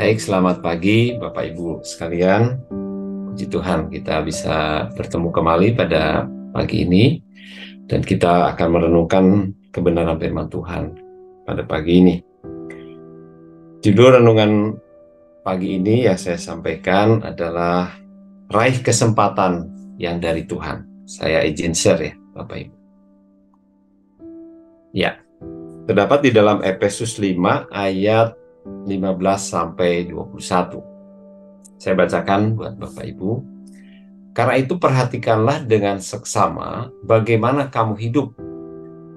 Baik, selamat pagi Bapak Ibu sekalian. Puji Tuhan, kita bisa bertemu kembali pada pagi ini dan kita akan merenungkan kebenaran firman Tuhan pada pagi ini. Judul renungan pagi ini yang saya sampaikan adalah Raih Kesempatan yang dari Tuhan. Saya izin share ya Bapak Ibu. Ya, terdapat di dalam Efesus 5 ayat 15 sampai 21. Saya bacakan buat Bapak Ibu. Karena itu perhatikanlah dengan seksama bagaimana kamu hidup.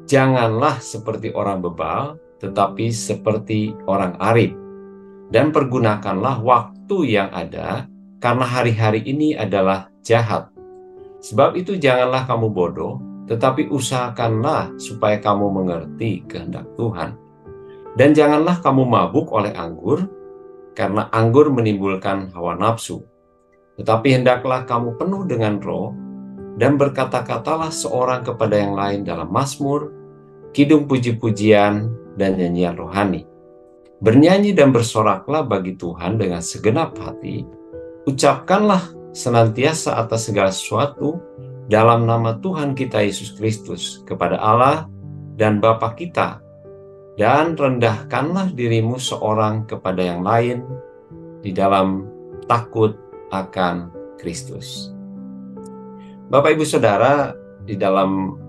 Janganlah seperti orang bebal, tetapi seperti orang arif. Dan pergunakanlah waktu yang ada, karena hari-hari ini adalah jahat. Sebab itu janganlah kamu bodoh, tetapi usahakanlah supaya kamu mengerti kehendak Tuhan. Dan janganlah kamu mabuk oleh anggur, karena anggur menimbulkan hawa nafsu. Tetapi hendaklah kamu penuh dengan Roh, dan berkata-katalah seorang kepada yang lain dalam mazmur, kidung puji-pujian, dan nyanyian rohani. Bernyanyi dan bersoraklah bagi Tuhan dengan segenap hati. Ucapkanlah senantiasa atas segala sesuatu dalam nama Tuhan kita Yesus Kristus kepada Allah dan Bapa kita. Dan rendahkanlah dirimu seorang kepada yang lain di dalam takut akan Kristus. Bapak Ibu Saudara, di dalam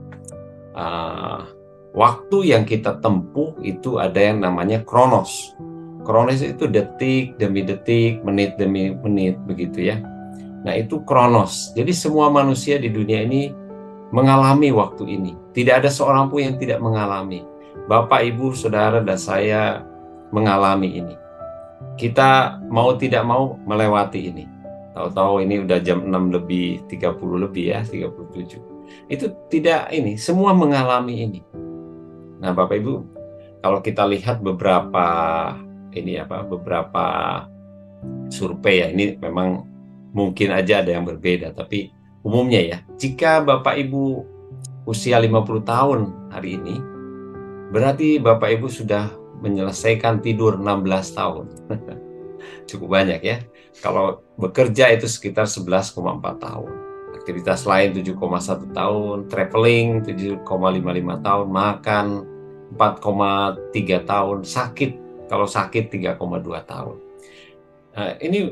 waktu yang kita tempuh itu ada yang namanya kronos. Kronos itu detik demi detik, menit demi menit, begitu ya. Nah, itu kronos. Jadi semua manusia di dunia ini mengalami waktu ini. Tidak ada seorang pun yang tidak mengalami. Bapak, Ibu, Saudara, dan saya mengalami ini. Kita mau tidak mau melewati ini. Tahu-tahu ini udah jam 6 lebih 30 lebih ya, 37. Itu tidak ini, semua mengalami ini. Nah, Bapak Ibu, kalau kita lihat beberapa survei ya, ini memang mungkin aja ada yang berbeda, tapi umumnya ya, jika Bapak Ibu usia 50 tahun hari ini, berarti Bapak Ibu sudah menyelesaikan tidur 16 tahun. Cukup banyak ya. Kalau bekerja itu sekitar 11,4 tahun. Aktivitas lain 7,1 tahun, traveling 7,55 tahun, makan 4,3 tahun, sakit, kalau sakit 3,2 tahun. Nah, ini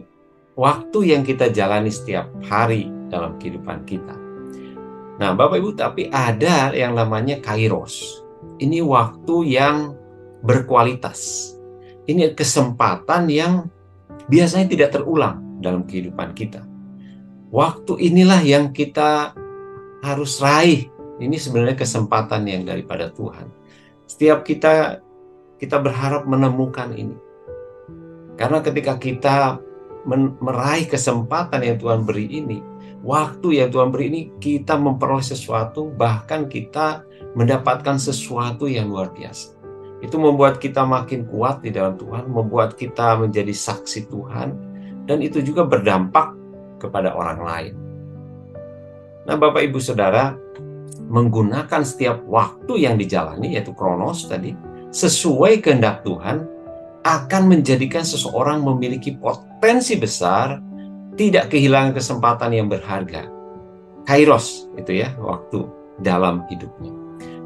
waktu yang kita jalani setiap hari dalam kehidupan kita. Nah, Bapak Ibu, tapi ada yang namanya kairos. Ini waktu yang berkualitas. Ini kesempatan yang biasanya tidak terulang dalam kehidupan kita. Waktu inilah yang kita harus raih. Ini sebenarnya kesempatan yang daripada Tuhan. Setiap kita berharap menemukan ini. Karena ketika kita meraih kesempatan yang Tuhan beri ini, waktu yang Tuhan beri ini, kita memperoleh sesuatu, bahkan kita mendapatkan sesuatu yang luar biasa. Itu membuat kita makin kuat di dalam Tuhan, membuat kita menjadi saksi Tuhan, dan itu juga berdampak kepada orang lain. Nah, Bapak Ibu Saudara, menggunakan setiap waktu yang dijalani, yaitu kronos tadi, sesuai kehendak Tuhan, akan menjadikan seseorang memiliki potensi besar, tidak kehilangan kesempatan yang berharga. Kairos, itu ya, waktu dalam hidupnya.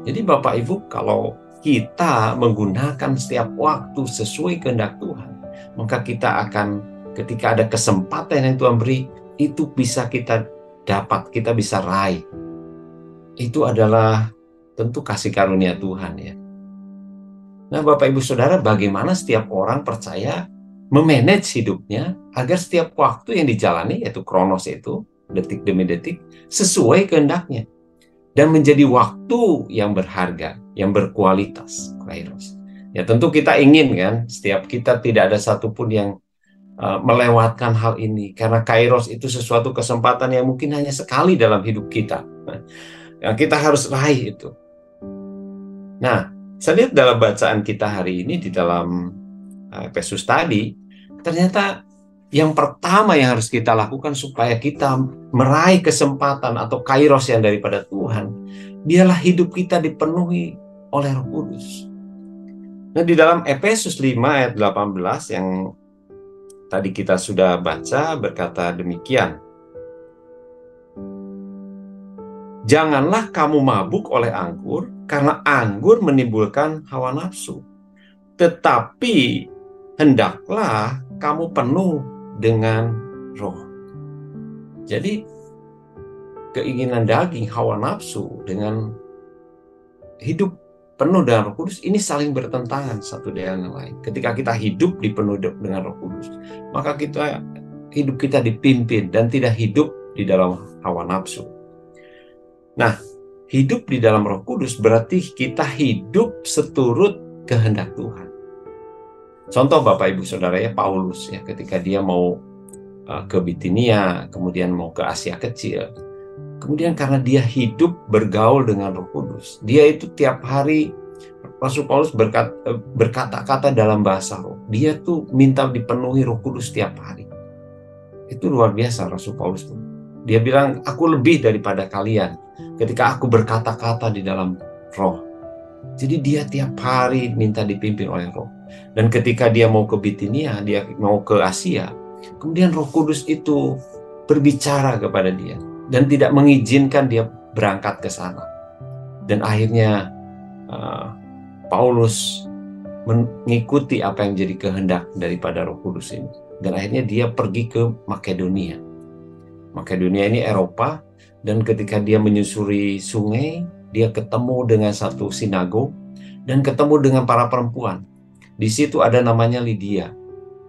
Jadi Bapak Ibu, kalau kita menggunakan setiap waktu sesuai kehendak Tuhan, maka kita akan, ketika ada kesempatan yang Tuhan beri, itu bisa kita dapat, kita bisa raih. Itu adalah tentu kasih karunia Tuhan ya. Nah, Bapak Ibu Saudara, bagaimana setiap orang percaya memanage hidupnya agar setiap waktu yang dijalani, yaitu kronos itu, detik demi detik, sesuai kehendaknya. Dan menjadi waktu yang berharga, yang berkualitas, kairos. Ya tentu kita ingin kan, setiap kita tidak ada satupun yang melewatkan hal ini. Karena kairos itu sesuatu kesempatan yang mungkin hanya sekali dalam hidup kita. Yang kita harus raih itu. Nah, saya lihat dalam bacaan kita hari ini di dalam Efesus tadi, ternyata yang pertama yang harus kita lakukan supaya kita meraih kesempatan atau kairos yang daripada Tuhan, biarlah hidup kita dipenuhi oleh Roh Kudus. Nah, di dalam Efesus 5 ayat 18 yang tadi kita sudah baca berkata demikian. Janganlah kamu mabuk oleh anggur, karena anggur menimbulkan hawa nafsu. Tetapi hendaklah kamu penuh dengan roh. Jadi keinginan daging, hawa nafsu, dengan hidup penuh dengan Roh Kudus, ini saling bertentangan satu dengan yang lain. Ketika kita hidup dipenuhi dengan Roh Kudus, maka hidup kita dipimpin dan tidak hidup di dalam hawa nafsu. Nah, hidup di dalam Roh Kudus berarti kita hidup seturut kehendak Tuhan. Contoh Bapak Ibu Saudara ya, Paulus ya, ketika dia mau ke Bitinia, kemudian mau ke Asia Kecil, kemudian karena dia hidup bergaul dengan Roh Kudus, dia itu tiap hari, Rasul Paulus berkata-kata dalam bahasa roh. Dia tuh minta dipenuhi Roh Kudus tiap hari. Itu luar biasa Rasul Paulus tuh. Dia bilang, aku lebih daripada kalian ketika aku berkata-kata di dalam roh. Jadi dia tiap hari minta dipimpin oleh roh. Dan ketika dia mau ke Bitinia, dia mau ke Asia, kemudian Roh Kudus itu berbicara kepada dia dan tidak mengizinkan dia berangkat ke sana. Dan akhirnya Paulus mengikuti apa yang jadi kehendak daripada Roh Kudus ini. Dan akhirnya dia pergi ke Makedonia. Makedonia ini Eropa, dan ketika dia menyusuri sungai, dia ketemu dengan satu sinagog dan ketemu dengan para perempuan. Di situ ada namanya Lydia,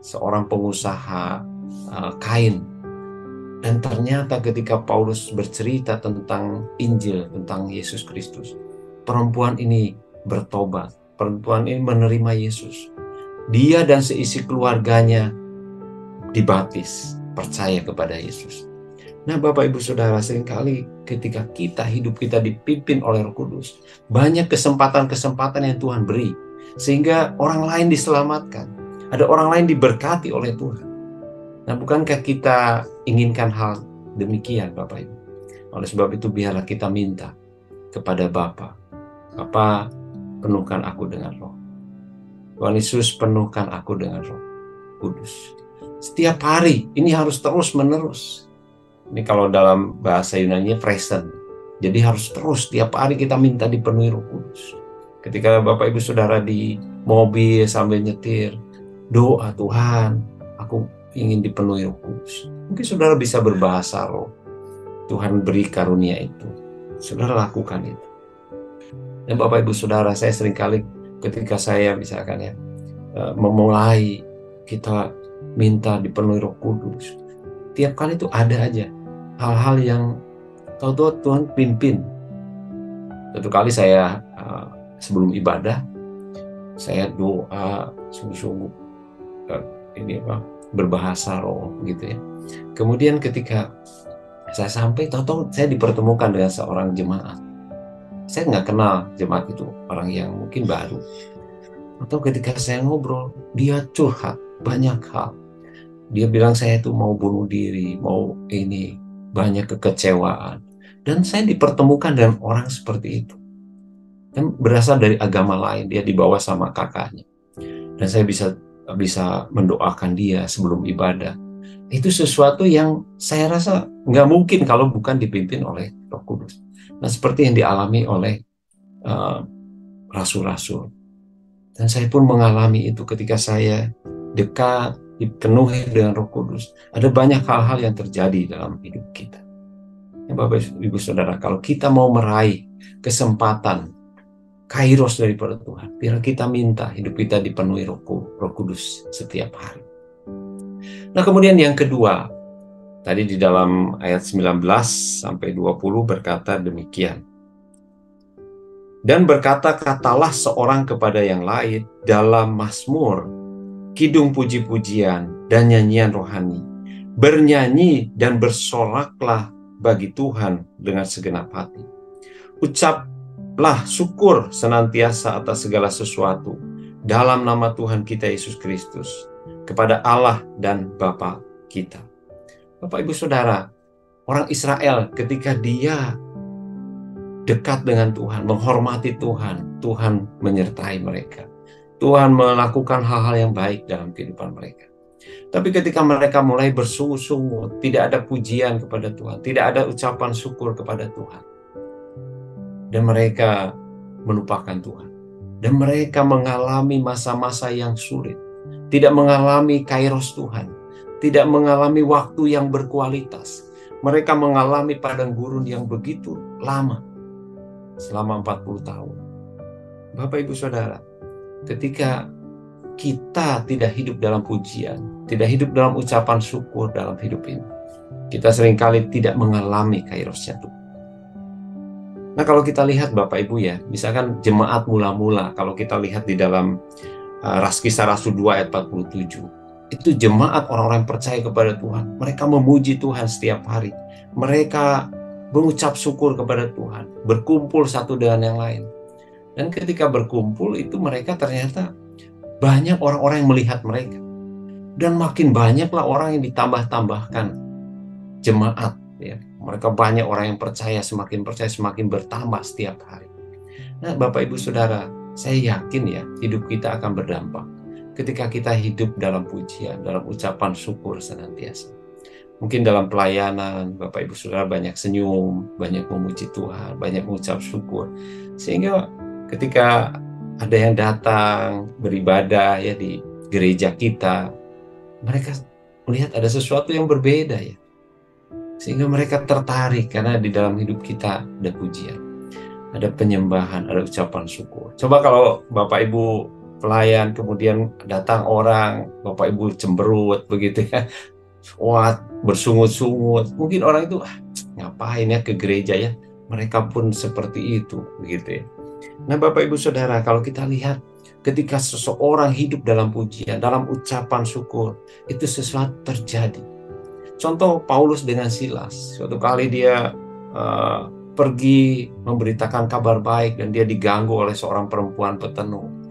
seorang pengusaha kain. Dan ternyata ketika Paulus bercerita tentang Injil, tentang Yesus Kristus, perempuan ini bertobat. Perempuan ini menerima Yesus. Dia dan seisi keluarganya dibaptis, percaya kepada Yesus. Nah Bapak Ibu Saudara, seringkali ketika hidup kita dipimpin oleh Roh Kudus, banyak kesempatan-kesempatan yang Tuhan beri, sehingga orang lain diselamatkan. Ada orang lain diberkati oleh Tuhan. Nah bukankah kita inginkan hal demikian Bapak Ibu? Oleh sebab itu biarlah kita minta kepada Bapa, Bapa penuhkan aku dengan roh. Tuhan Yesus penuhkan aku dengan Roh Kudus. Setiap hari, ini harus terus menerus. Ini kalau dalam bahasa Yunani present. Jadi harus terus, tiap hari kita minta dipenuhi Roh Kudus. Ketika Bapak Ibu Saudara di mobil sambil nyetir, doa, Tuhan, aku ingin dipenuhi Roh Kudus. Mungkin Saudara bisa berbahasa roh. Tuhan beri karunia itu. Saudara lakukan itu. Dan Bapak Ibu Saudara, saya seringkali ketika saya misalkan ya memulai kita minta dipenuhi Roh Kudus, tiap kali itu ada aja hal-hal yang tahu-tahu Tuhan pimpin. Satu kali saya sebelum ibadah, saya doa sungguh-sungguh berbahasa roh gitu ya. Kemudian ketika saya sampai, tahu-tahu saya dipertemukan dengan seorang jemaat. Saya nggak kenal jemaat itu, orang yang mungkin baru. Atau ketika saya ngobrol, dia curhat banyak hal. Dia bilang saya itu mau bunuh diri, mau ini, banyak kekecewaan. Dan saya dipertemukan dengan orang seperti itu. Dan berasal dari agama lain, dia dibawa sama kakaknya. Dan saya bisa mendoakan dia sebelum ibadah. Itu sesuatu yang saya rasa nggak mungkin kalau bukan dipimpin oleh Roh Kudus. Nah, seperti yang dialami oleh rasul-rasul. Dan saya pun mengalami itu ketika saya dekat, dipenuhi dengan Roh Kudus. Ada banyak hal-hal yang terjadi dalam hidup kita. Ya, Bapak Ibu Saudara, kalau kita mau meraih kesempatan kairos daripada Tuhan, biar kita minta hidup kita dipenuhi Roh Kudus setiap hari. Nah, kemudian yang kedua, tadi di dalam ayat 19 sampai 20 berkata demikian. Dan berkata-katalah seorang kepada yang lain dalam mazmur, kidung puji-pujian dan nyanyian rohani. Bernyanyi dan bersoraklah bagi Tuhan dengan segenap hati. Ucaplah syukur senantiasa atas segala sesuatu dalam nama Tuhan kita Yesus Kristus kepada Allah dan Bapa kita. Bapak Ibu Saudara, orang Israel ketika dia dekat dengan Tuhan, menghormati Tuhan, Tuhan menyertai mereka. Tuhan melakukan hal-hal yang baik dalam kehidupan mereka. Tapi ketika mereka mulai bersungut-sungut, tidak ada pujian kepada Tuhan, tidak ada ucapan syukur kepada Tuhan, dan mereka melupakan Tuhan, dan mereka mengalami masa-masa yang sulit, tidak mengalami kairos Tuhan, tidak mengalami waktu yang berkualitas. Mereka mengalami padang gurun yang begitu lama, selama 40 tahun. Bapak Ibu Saudara, ketika kita tidak hidup dalam pujian, tidak hidup dalam ucapan syukur dalam hidup ini, kita seringkali tidak mengalami kairosnya Tuhan. Nah, kalau kita lihat Bapak Ibu ya, misalkan jemaat mula-mula, kalau kita lihat di dalam Kisah Rasul 2 ayat 47, itu jemaat orang-orang yang percaya kepada Tuhan. Mereka memuji Tuhan setiap hari. Mereka mengucap syukur kepada Tuhan, berkumpul satu dengan yang lain. Dan ketika berkumpul itu mereka ternyata banyak orang-orang yang melihat mereka. Dan makin banyaklah orang yang ditambah-tambahkan jemaat. Ya. Mereka banyak orang yang percaya, semakin bertambah setiap hari. Nah, Bapak Ibu Saudara, saya yakin ya hidup kita akan berdampak ketika kita hidup dalam pujian, dalam ucapan syukur senantiasa. Mungkin dalam pelayanan, Bapak Ibu Saudara banyak senyum, banyak memuji Tuhan, banyak mengucap syukur. Sehingga ketika ada yang datang beribadah ya di gereja kita, mereka melihat ada sesuatu yang berbeda ya. Sehingga mereka tertarik karena di dalam hidup kita ada pujian, ada penyembahan, ada ucapan syukur. Coba kalau Bapak Ibu pelayan, kemudian datang orang, Bapak Ibu cemberut begitu ya, wah bersungut-sungut, mungkin orang itu ngapain ya ke gereja ya, mereka pun seperti itu begitu ya. Nah Bapak Ibu Saudara, kalau kita lihat ketika seseorang hidup dalam pujian, dalam ucapan syukur, itu sesuatu terjadi. Contoh Paulus dengan Silas, suatu kali dia pergi memberitakan kabar baik dan dia diganggu oleh seorang perempuan petenung.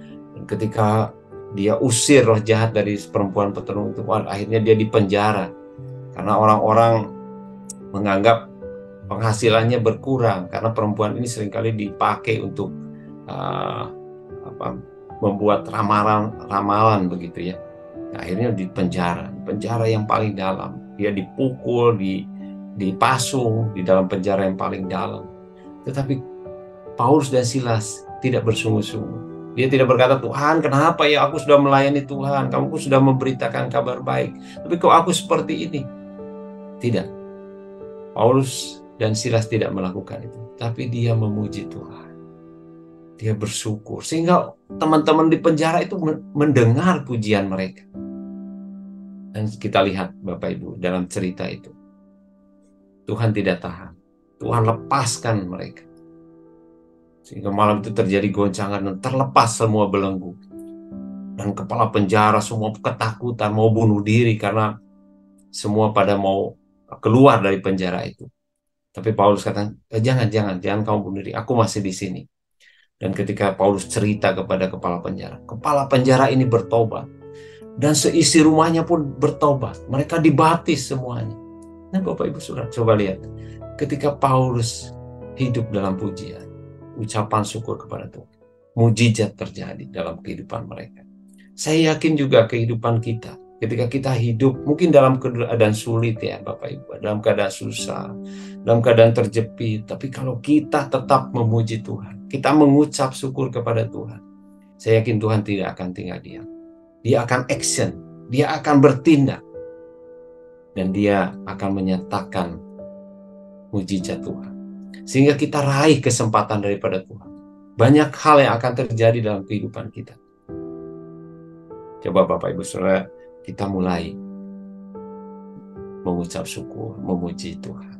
Ketika dia usir roh jahat dari perempuan petenung itu, akhirnya dia dipenjara karena orang-orang menganggap penghasilannya berkurang karena perempuan ini seringkali dipakai untuk membuat ramalan begitu ya. Akhirnya penjara yang paling dalam, dia dipukul, dipasung di dalam penjara yang paling dalam. Tetapi Paulus dan Silas tidak bersungut-sungut. Dia tidak berkata, Tuhan kenapa ya aku sudah melayani Tuhan, kamu sudah memberitakan kabar baik, tapi kok aku seperti ini? Tidak. Paulus dan Silas tidak melakukan itu, tapi dia memuji Tuhan. Dia bersyukur, sehingga teman-teman di penjara itu mendengar pujian mereka. Dan kita lihat Bapak Ibu dalam cerita itu, Tuhan tidak tahan, Tuhan lepaskan mereka. Sehingga malam itu terjadi goncangan dan terlepas semua belenggu. Dan kepala penjara semua ketakutan, mau bunuh diri karena semua pada mau keluar dari penjara itu. Tapi Paulus katakan, jangan kamu bunuh diri, aku masih di sini. Dan ketika Paulus cerita kepada kepala penjara ini bertobat. Dan seisi rumahnya pun bertobat. Mereka dibaptis semuanya. Nah Bapak Ibu Saudara, coba lihat. Ketika Paulus hidup dalam pujian, ucapan syukur kepada Tuhan, mujizat terjadi dalam kehidupan mereka. Saya yakin juga kehidupan kita, ketika kita hidup mungkin dalam keadaan sulit ya Bapak Ibu, dalam keadaan susah, dalam keadaan terjepit, tapi kalau kita tetap memuji Tuhan, kita mengucap syukur kepada Tuhan, saya yakin Tuhan tidak akan tinggal diam. Dia akan action, dia akan bertindak, dan dia akan menyatakan mujizat Tuhan. Sehingga kita raih kesempatan daripada Tuhan. Banyak hal yang akan terjadi dalam kehidupan kita. Coba Bapak Ibu Saudara, kita mulai mengucap syukur, memuji Tuhan.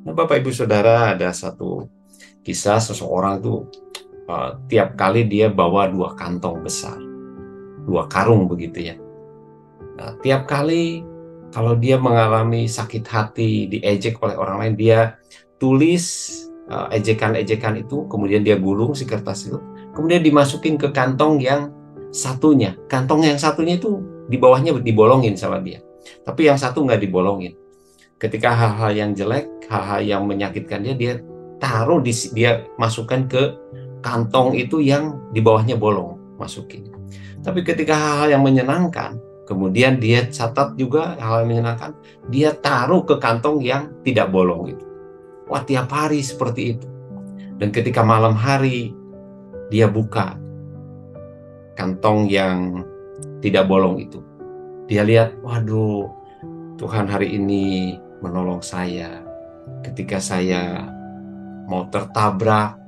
Nah Bapak Ibu Saudara, ada satu kisah seseorang itu tiap kali dia bawa 2 kantong besar, 2 karung begitu ya. Nah, tiap kali kalau dia mengalami sakit hati, diejek oleh orang lain, dia tulis ejekan-ejekan itu, kemudian dia gulung si kertas itu, kemudian dimasukin ke kantong yang satunya. Kantong yang satunya itu di bawahnya dibolongin sama dia, tapi yang satu nggak dibolongin. Ketika hal-hal yang jelek, hal-hal yang menyakitkan dia taruh dia masukkan ke kantong itu yang di bawahnya bolong, masukin. Tapi ketika hal-hal yang menyenangkan, Kemudian dia catat juga hal yang menyenangkan, dia taruh ke kantong yang tidak bolong itu. Wah, tiap hari seperti itu. Dan ketika malam hari dia buka kantong yang tidak bolong itu, dia lihat, waduh, Tuhan hari ini menolong saya. Ketika saya mau tertabrak,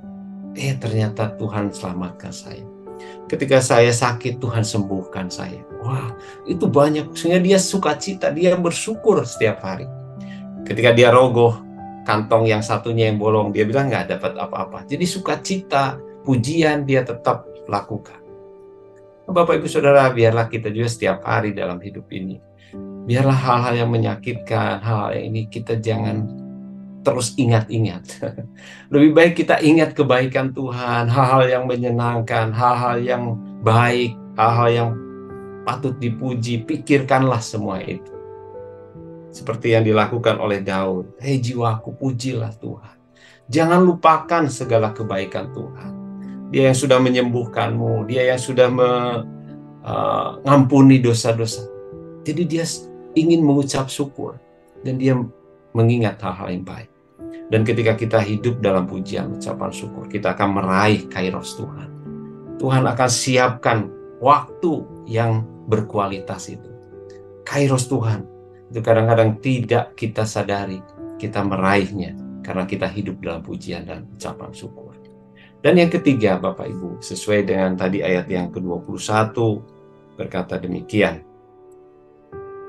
ternyata Tuhan selamatkan saya. Ketika saya sakit, Tuhan sembuhkan saya. Wah, itu banyak. Sehingga dia sukacita, dia bersyukur setiap hari. Ketika dia rogoh, kantong yang satunya yang bolong, dia bilang nggak dapat apa-apa. Jadi sukacita, pujian dia tetap lakukan. Bapak Ibu Saudara, biarlah kita juga setiap hari dalam hidup ini, biarlah hal-hal yang menyakitkan, hal-hal yang ini kita jangan terus ingat-ingat. Lebih baik kita ingat kebaikan Tuhan, hal-hal yang menyenangkan, hal-hal yang baik, hal-hal yang patut dipuji. Pikirkanlah semua itu. Seperti yang dilakukan oleh Daud. Hei jiwaku, pujilah Tuhan. Jangan lupakan segala kebaikan Tuhan. Dia yang sudah menyembuhkanmu, dia yang sudah mengampuni dosa-dosa. Jadi dia ingin mengucap syukur, dan dia mengingat hal-hal yang baik. Dan ketika kita hidup dalam pujian, ucapan syukur, kita akan meraih kairos Tuhan. Tuhan akan siapkan waktu yang berkualitas itu. Kairos Tuhan itu kadang-kadang tidak kita sadari, kita meraihnya karena kita hidup dalam pujian dan ucapan syukur. Dan yang ketiga, Bapak Ibu, sesuai dengan tadi ayat yang ke-21 berkata demikian.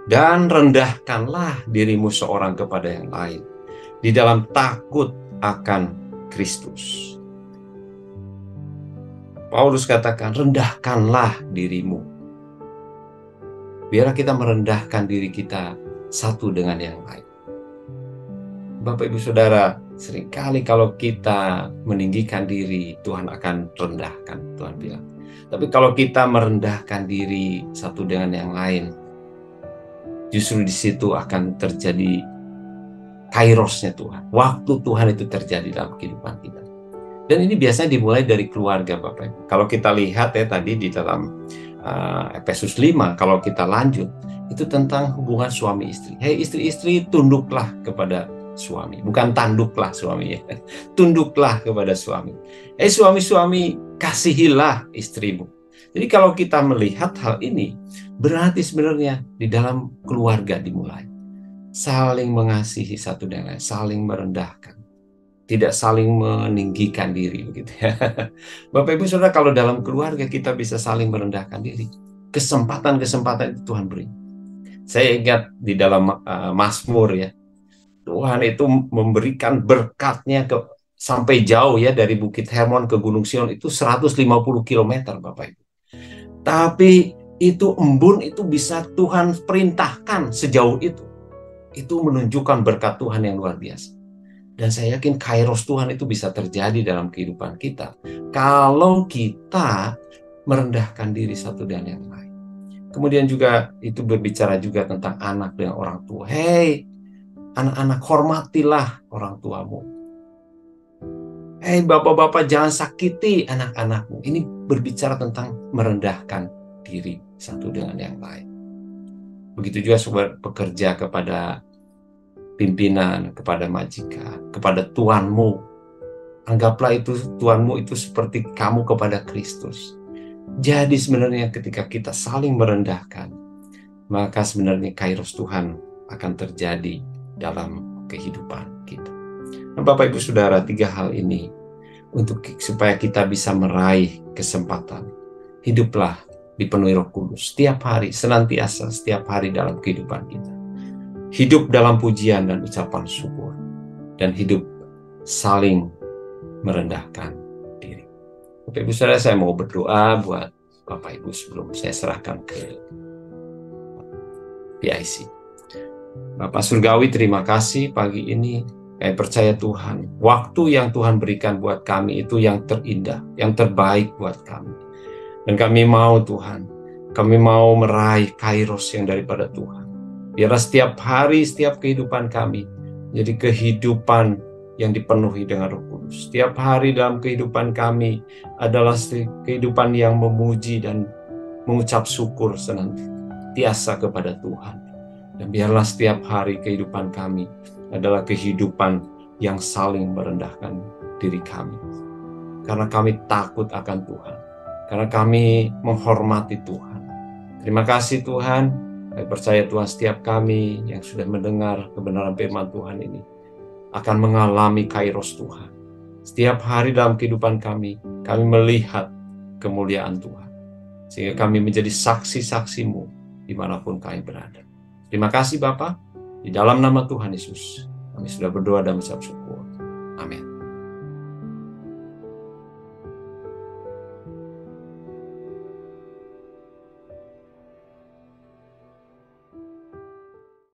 Dan rendahkanlah dirimu seorang kepada yang lain di dalam takut akan Kristus. Paulus katakan, rendahkanlah dirimu. Biarlah kita merendahkan diri kita satu dengan yang lain. Bapak Ibu Saudara, seringkali kalau kita meninggikan diri, Tuhan akan rendahkan, Tuhan bilang. Tapi kalau kita merendahkan diri satu dengan yang lain, justru di situ akan terjadi kairosnya Tuhan. Waktu Tuhan itu terjadi dalam kehidupan kita. Dan ini biasanya dimulai dari keluarga, Bapak Ibu. Kalau kita lihat ya tadi di dalam Efesus 5, kalau kita lanjut, itu tentang hubungan suami istri. Hei istri-istri, tunduklah kepada suami. Bukan tanduklah suami ya. Tunduklah kepada suami. Hei suami-suami, kasihilah istrimu. Jadi kalau kita melihat hal ini, berarti sebenarnya di dalam keluarga dimulai. Saling mengasihi satu dan lain, saling merendahkan, tidak saling meninggikan diri, begitu ya. Bapak Ibu Saudara, kalau dalam keluarga kita bisa saling merendahkan diri, kesempatan-kesempatan itu Tuhan beri. Saya ingat di dalam Mazmur ya, Tuhan itu memberikan berkatnya sampai jauh ya, dari Bukit Hermon ke Gunung Sion itu 150 km, Bapak Ibu. Tapi itu embun itu bisa Tuhan perintahkan sejauh itu. Itu menunjukkan berkat Tuhan yang luar biasa. Dan saya yakin kairos Tuhan itu bisa terjadi dalam kehidupan kita kalau kita merendahkan diri satu dan yang lain. Kemudian juga itu berbicara juga tentang anak dan orang tua. Hei, anak-anak, hormatilah orang tuamu. Hei, bapak-bapak, jangan sakiti anak-anakmu. Ini berbicara tentang merendahkan diri satu dengan yang lain. Begitu juga sobat pekerja kepada pimpinan, kepada majikan, kepada tuanmu. Anggaplah itu tuanmu itu seperti kamu kepada Kristus. Jadi sebenarnya ketika kita saling merendahkan, maka sebenarnya kairos Tuhan akan terjadi dalam kehidupan kita. Nah, Bapak Ibu Saudara, 3 hal ini supaya kita bisa meraih kesempatan. Hiduplah dipenuhi Roh Kudus setiap hari, senantiasa setiap hari dalam kehidupan kita. Hidup dalam pujian dan ucapan syukur, dan hidup saling merendahkan diri. Bapak Ibu Saudara, saya mau berdoa buat Bapak Ibu sebelum saya serahkan ke PIC. Bapak Surgawi, terima kasih pagi ini. Saya percaya Tuhan, waktu yang Tuhan berikan buat kami itu yang terindah, yang terbaik buat kami. Dan kami mau Tuhan, kami mau meraih kairos yang daripada Tuhan. Biarlah setiap hari, setiap kehidupan kami jadi kehidupan yang dipenuhi dengan Roh Kudus. Setiap hari dalam kehidupan kami adalah kehidupan yang memuji dan mengucap syukur senantiasa. senantiasa kepada Tuhan. Dan biarlah setiap hari kehidupan kami adalah kehidupan yang saling merendahkan diri kami. Karena kami takut akan Tuhan. Karena kami menghormati Tuhan. Terima kasih Tuhan. Kami percaya Tuhan setiap kami yang sudah mendengar kebenaran firman Tuhan ini akan mengalami kairos Tuhan. Setiap hari dalam kehidupan kami melihat kemuliaan Tuhan. Sehingga kami menjadi saksi-saksi-Mu dimanapun kami berada. Terima kasih Bapa. Di dalam nama Tuhan Yesus, kami sudah berdoa dan mengucap syukur.